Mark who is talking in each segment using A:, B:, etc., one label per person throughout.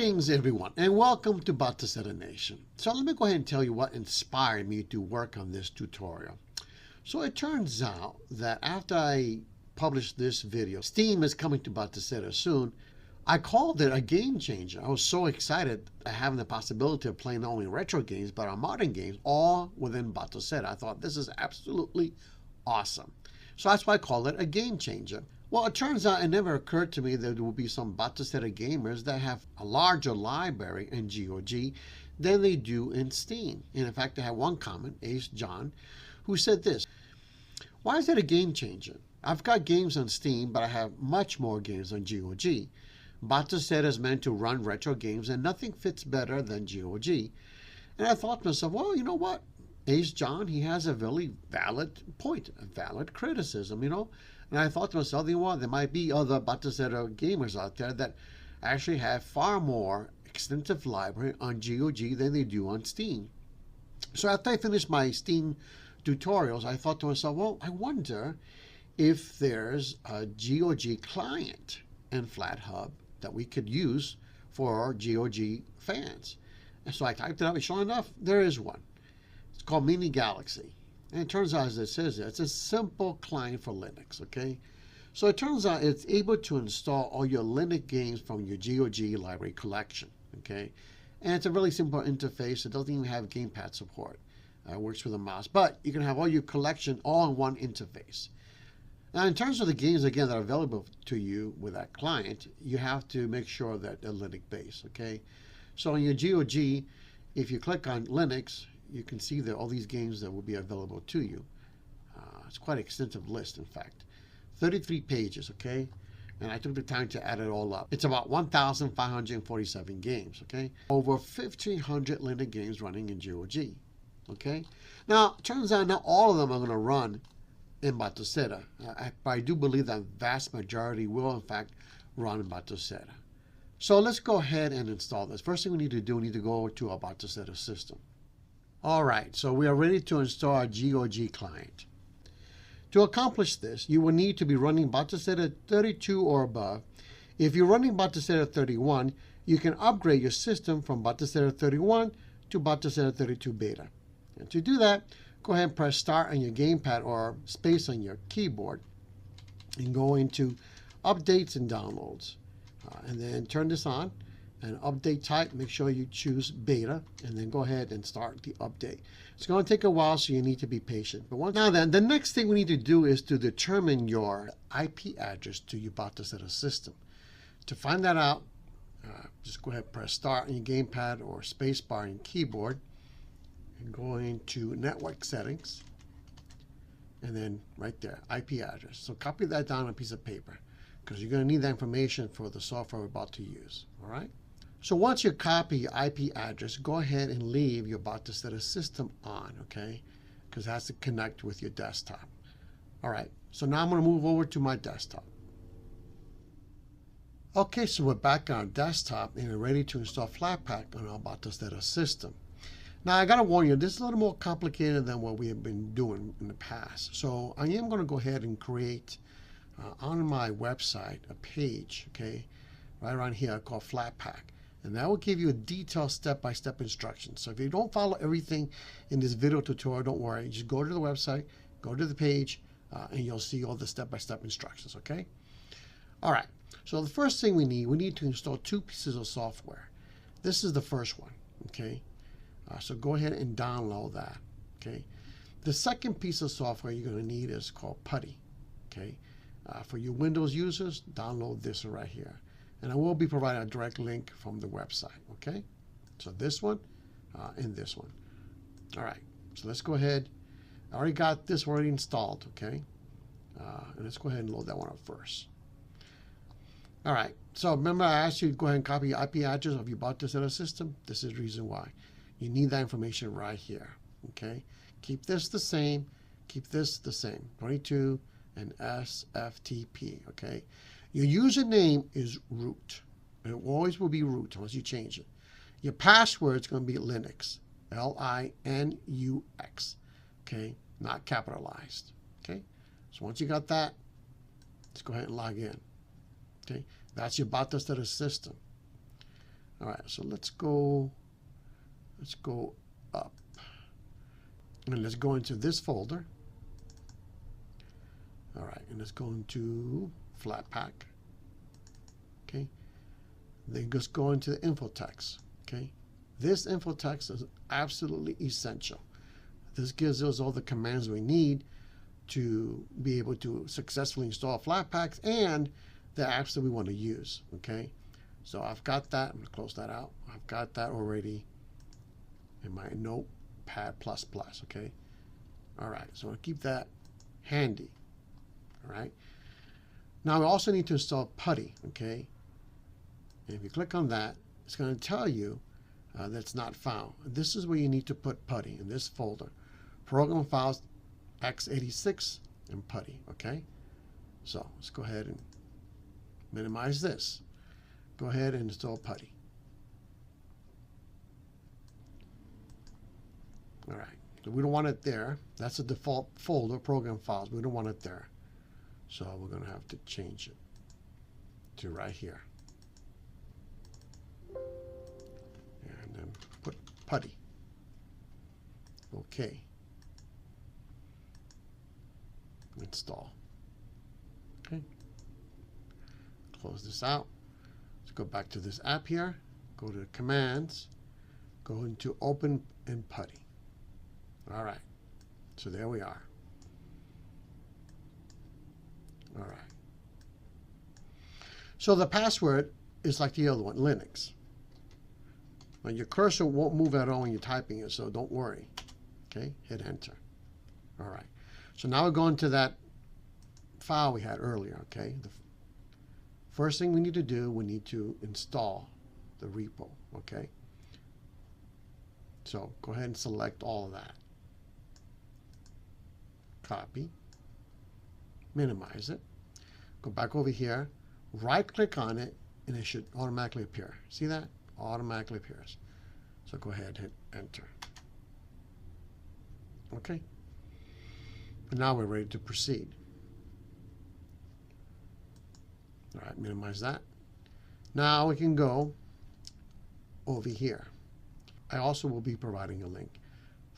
A: Greetings everyone and welcome to Batocera Nation. So let me go ahead and tell you what inspired me to work on this tutorial. So it turns out that after I published this video, Steam is coming to Batocera soon. I called it a game changer. I was so excited at having the possibility of playing not only retro games but our modern games all within Batocera. I thought this is absolutely awesome. So that's why I call it a game changer. Well, it turns out it never occurred to me that there will be some Batocera gamers that have a larger library in GOG than they do in Steam. And in fact, I had one comment, Ace John, who said this: why is it a game changer? I've got games on Steam, but I have much more games on GOG. Batocera is meant to run retro games, and nothing fits better than GOG. And I thought to myself, well, you know what? Ace John, he has a really valid point, a valid criticism, you know. And I thought to myself, you know what, there might be other Batocera gamers out there that actually have far more extensive library on GOG than they do on Steam. So after I finished my Steam tutorials, I thought to myself, well, I wonder if there's a GOG client in FlatHub that we could use for our GOG fans. And so I typed it up, and sure enough, there is one. It's called Minigalaxy. And it turns out, as it says there, it's a simple client for Linux, okay? So it turns out it's able to install all your Linux games from your GOG library collection, okay? And it's a really simple interface. It doesn't even have gamepad support. It works with a mouse. But you can have all your collection all in one interface. Now, in terms of the games, again, that are available to you with that client, you have to make sure that they're Linux-based, okay? So in your GOG, if you click on Linux, you can see that all these games that will be available to you. It's quite an extensive list, in fact. 33 pages, okay? And I took the time to add it all up. It's about 1,547 games, okay? Over 1,500 Linux games running in GOG, okay? Now, it turns out not all of them are going to run in Batocera. But I do believe that vast majority will, in fact, run in Batocera. So let's go ahead and install this. First thing we need to do, we need to go to our Batocera system. All right, so we are ready to install our GOG client. To accomplish this, you will need to be running Batocera 32 or above. If you're running Batocera 31, you can upgrade your system from Batocera 31 to Batocera 32 Beta. And to do that, go ahead and press Start on your gamepad or space on your keyboard and go into Updates and Downloads. And then turn this on. And update type, make sure you choose beta, and then go ahead and start the update. It's going to take a while, so you need to be patient. But now then, the next thing we need to do is to determine your IP address to your Batocera system. To find that out, just go ahead and press start on your gamepad or spacebar on your keyboard, and go into network settings, and then right there, IP address. So copy that down on a piece of paper, because you're going to need that information for the software we're about to use. All right. So once you copy your IP address, go ahead and leave your Batocera system on, okay? Because it has to connect with your desktop. All right, so now I'm going to move over to my desktop. Okay, so we're back on our desktop and we're ready to install Flatpak on our Batocera system. Now, I got to warn you, this is a little more complicated than what we have been doing in the past. So I am going to go ahead and create on my website a page, okay, right around here called Flatpak. And that will give you a detailed step-by-step instructions. So if you don't follow everything in this video tutorial, don't worry. Just go to the website, go to the page, and you'll see all the step-by-step instructions, okay? All right. So the first thing we need to install two pieces of software. This is the first one, okay? So go ahead and download that, okay? The second piece of software you're going to need is called Putty, okay? For your Windows users, download this right here. And I will be providing a direct link from the website, okay? So this one and this one. All right, so let's go ahead. I already got this already installed, okay? And let's go ahead and load that one up first. All right, so remember I asked you to go ahead and copy your IP address of your Batocera system? This is the reason why. You need that information right here, okay? Keep this the same, keep this the same, 22 and SFTP, okay? Your username is root. It always will be root unless you change it. Your password is going to be Linux, Linux, okay? Not capitalized, okay? So once you got that, let's go ahead and log in, okay? That's your Batocera system. All right, so let's go up. And let's go into this folder. All right, and let's go into Flatpak. Okay. Then just go into the info text. Okay. This info text is absolutely essential. This gives us all the commands we need to be able to successfully install Flatpaks and the apps that we want to use. Okay. So I've got that. I'm going to close that out. I've got that already in my Notepad++. Okay. All right. So I'll keep that handy. All right. Now we also need to install Putty. Okay. And if you click on that, it's going to tell you that's not found. This is where you need to put Putty in this folder. Program files x86 and Putty. Okay. So let's go ahead and minimize this. Go ahead and install Putty. All right. So we don't want it there. That's the default folder, program files. We don't want it there. So we're going to have to change it to right here. And then put Putty. Okay. Install. Okay. Close this out. Let's go back to this app here. Go to commands. Go into open and Putty. All right. So there we are. All right. So the password is like the other one, Linux. Now your cursor won't move at all when you're typing it, so don't worry. Okay, hit enter. All right. So now we're going to that file we had earlier. Okay. The first thing we need to do, we need to install the repo. Okay. So go ahead and select all of that. Copy. Minimize it. Go back over here. Right click on it and it should automatically appear. See that? Automatically appears. So go ahead and hit enter. Okay. And now we're ready to proceed. All right, minimize that. Now we can go over here. I also will be providing a link.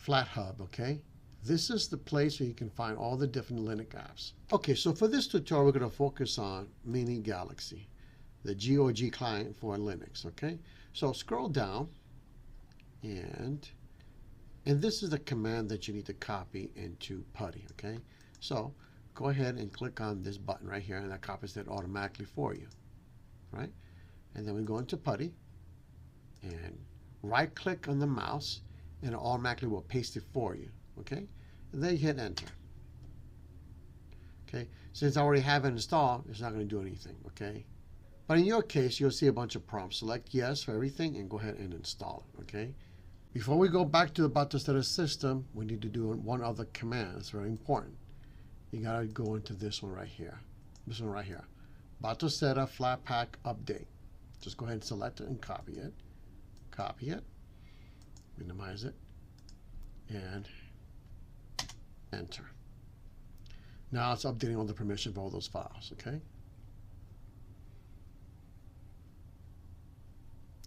A: FlatHub, okay? This is the place where you can find all the different Linux apps. Okay, so for this tutorial, we're going to focus on Minigalaxy, the GOG client for Linux, okay? So scroll down, and this is the command that you need to copy into Putty, okay? So go ahead and click on this button right here, and that copies it automatically for you, right? And then we go into Putty, and right-click on the mouse, and it automatically will paste it for you, okay? And then you hit enter. Okay, since I already have it installed, it's not going to do anything, okay? But in your case, you'll see a bunch of prompts. Select yes for everything and go ahead and install it, okay? Before we go back to the Batocera system, we need to do one other command. It's very important. You got to go into this one right here. This one right here. Batocera Flatpak update. Just go ahead and select it and copy it. Copy it. Minimize it. And enter. Now it's updating all the permission for all those files, okay?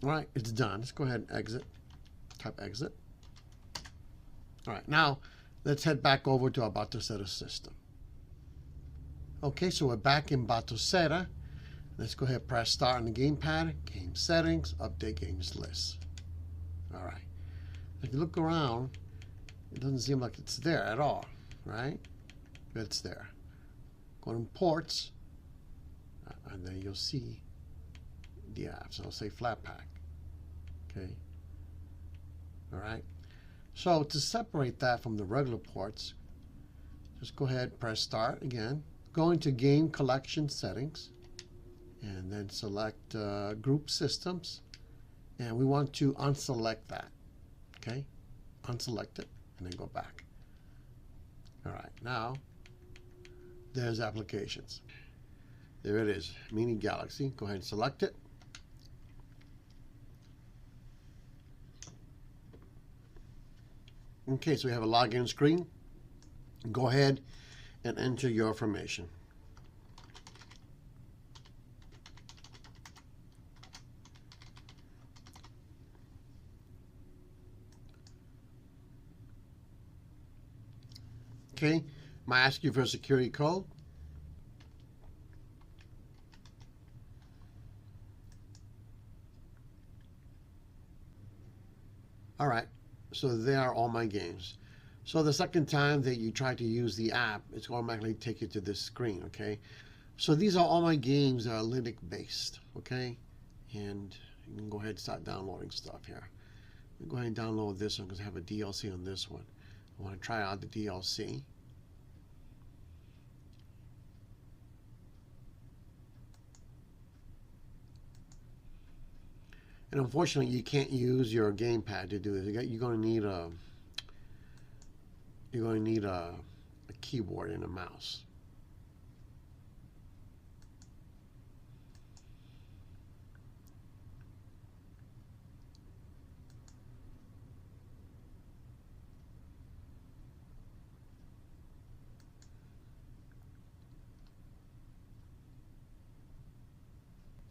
A: All right, it's done. Let's go ahead and exit. Type exit. All right, now let's head back over to our Batocera system. Okay, so we're back in Batocera. Let's go ahead and press start on the gamepad, game settings, update games list. All right. If you look around, it doesn't seem like it's there at all, right? But it's there. Go to ports, and then you'll see the apps. I'll say Flatpak. Okay. All right. So to separate that from the regular ports, just go ahead, press start again. Go into game collection settings, and then select group systems. And we want to unselect that. Okay. Unselect it, and then go back. All right. Now, there's applications. There it is, Minigalaxy. Go ahead and select it. Okay, so we have a login screen. Go ahead and enter your information. Okay, might ask you for a security code. All right, so there are all my games. So the second time that you try to use the app, it's going to automatically take you to this screen, okay? So these are all my games that are Linux based, okay? And you can go ahead and start downloading stuff here. Go ahead and download this one because I have a DLC on this one. I want to try out the DLC. And unfortunately, you can't use your gamepad to do this. You're going to need a keyboard and a mouse.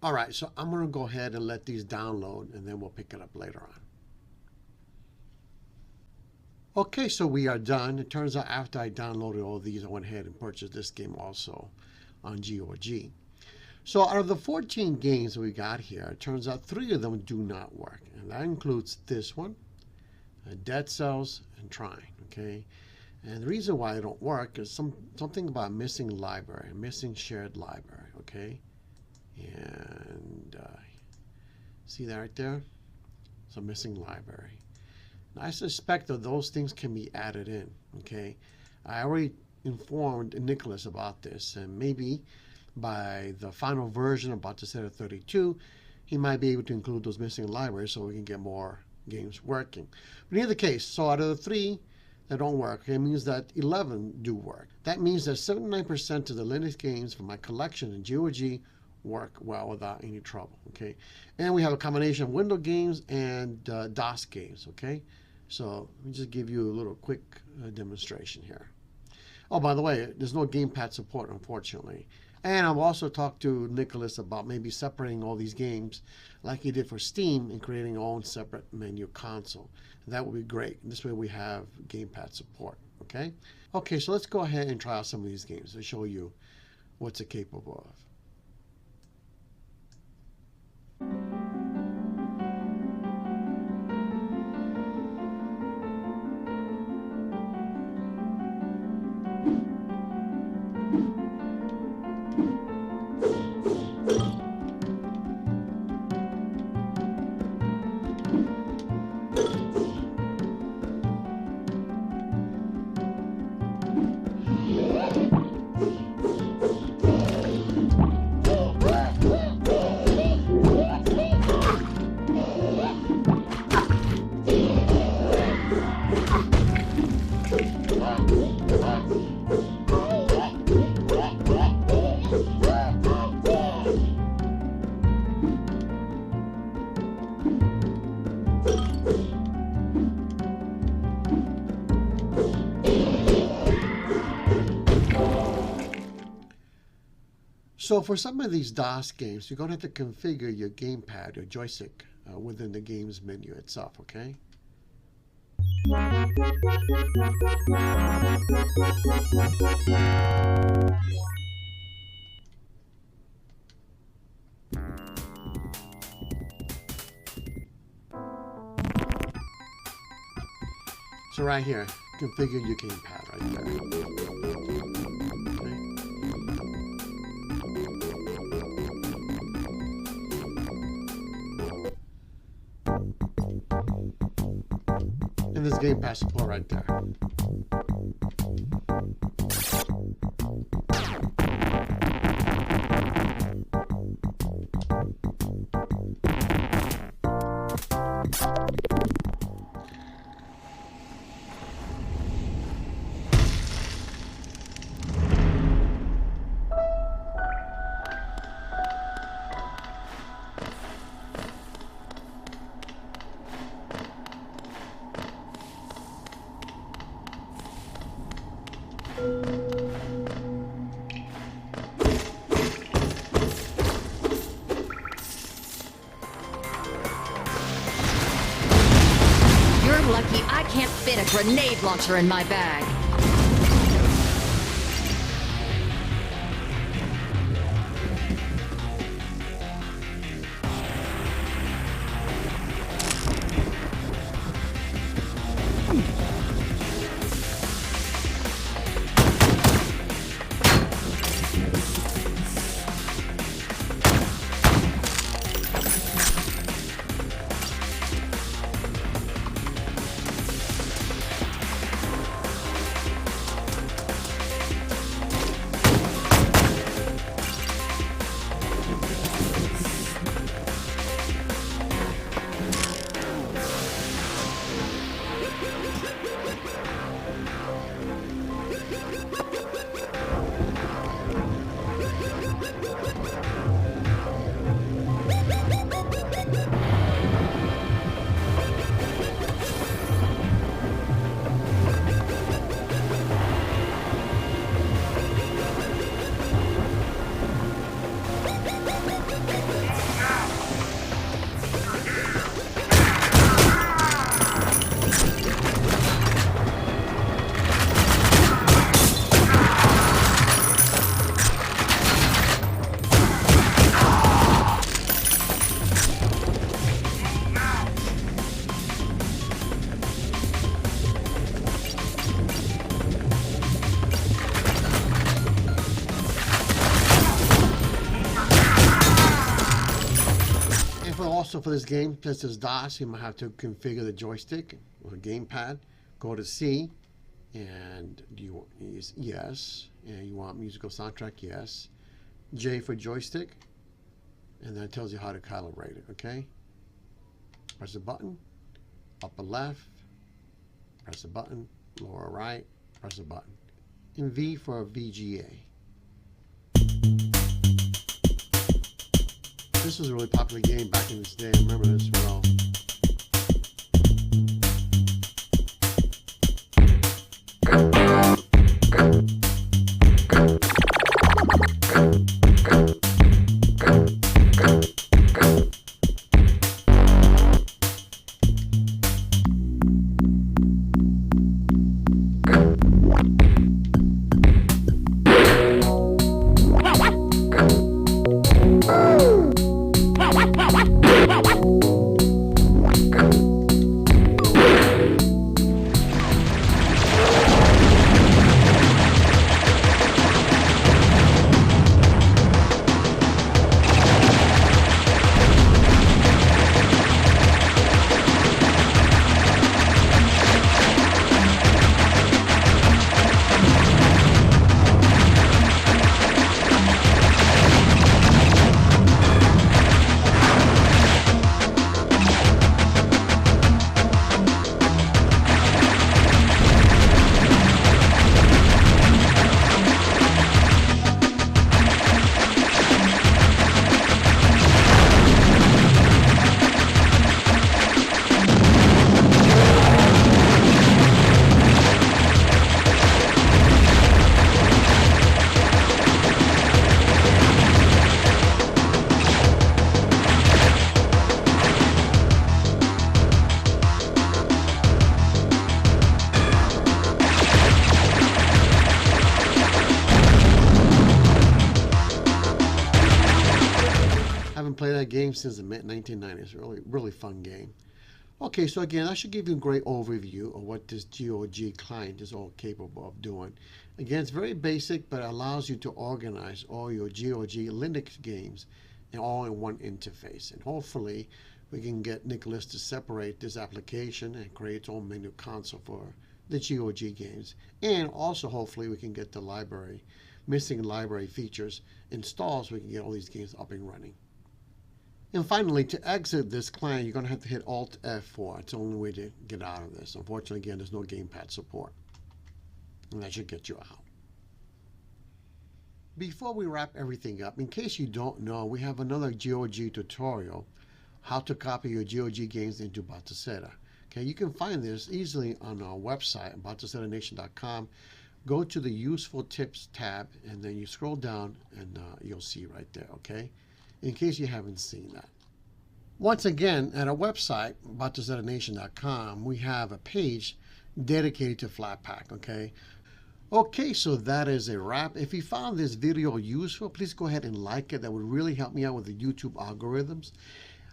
A: All right, so I'm going to go ahead and let these download, and then we'll pick it up later on. Okay, so we are done. It turns out after I downloaded all these, I went ahead and purchased this game also on GOG. So out of the 14 games that we got here, it turns out 3 of them do not work. And that includes this one, Dead Cells, and Trine, okay? And the reason why they don't work is something about missing library, missing shared library, okay? And see that right there? It's a missing library. Now, I suspect that those things can be added in, okay? I already informed Nicholas about this, and maybe by the final version of Batocera 32, he might be able to include those missing libraries so we can get more games working. But in either case, so out of the 3 that don't work, it means that 11 do work. That means that 79% of the Linux games from my collection in GOG work well without any trouble, okay? And we have a combination of Windows games and DOS games, okay? So let me just give you a little quick demonstration here. Oh, by the way, there's no gamepad support, unfortunately. And I've also talked to Nicholas about maybe separating all these games like he did for Steam and creating our own separate menu console. That would be great. This way we have gamepad support, okay? Okay, so let's go ahead and try out some of these games to show you what's it capable of. So for some of these DOS games, you're going to have to configure your gamepad or joystick within the game's menu itself, okay? So right here, configure your gamepad right there. And this gamepad support right there.
B: You're lucky I can't fit a grenade launcher in my bag.
A: Also for this game, since it's DOS, you might have to configure the joystick or gamepad. Go to C, and do you use yes, and you want musical soundtrack, yes. J for joystick, and then it tells you how to calibrate it, okay? Press the button, upper left, press the button, lower right, press the button. And V for VGA. This was a really popular game back in this day. I remember this well. Played that game since the mid-1990s. Really fun game. Okay, so again, I should give you a great overview of what this GOG client is all capable of doing. Again, it's very basic, but it allows you to organize all your GOG Linux games all in one interface. And hopefully, we can get Nicholas to separate this application and create its own menu console for the GOG games. And also, hopefully, we can get the missing library features installed so we can get all these games up and running. And finally, to exit this client, you're going to have to hit Alt F4. It's the only way to get out of this. Unfortunately, again, there's no gamepad support. And that should get you out. Before we wrap everything up, in case you don't know, we have another GOG tutorial, how to copy your GOG games into Batocera. Okay, you can find this easily on our website, batoceranation.com. Go to the Useful Tips tab, and then you scroll down, and you'll see right there, okay? In case you haven't seen that. Once again, at our website, batoceranation.com, we have a page dedicated to Flatpak, okay? Okay, so that is a wrap. If you found this video useful, please go ahead and like it. That would really help me out with the YouTube algorithms.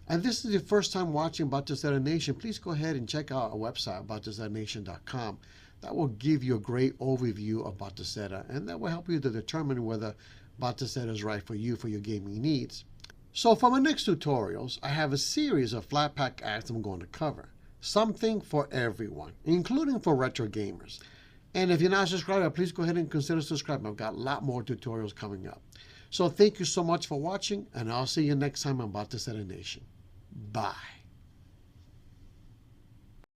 A: And if this is your first time watching Batocera Nation, please go ahead and check out our website, batoceranation.com. That will give you a great overview of Batocera, and that will help you to determine whether Batocera is right for you for your gaming needs. So for my next tutorials, I have a series of Flatpak apps I'm going to cover. Something for everyone, including for retro gamers. And if you're not subscribed, please go ahead and consider subscribing. I've got a lot more tutorials coming up. So thank you so much for watching, and I'll see you next time on Batocera Nation. Bye.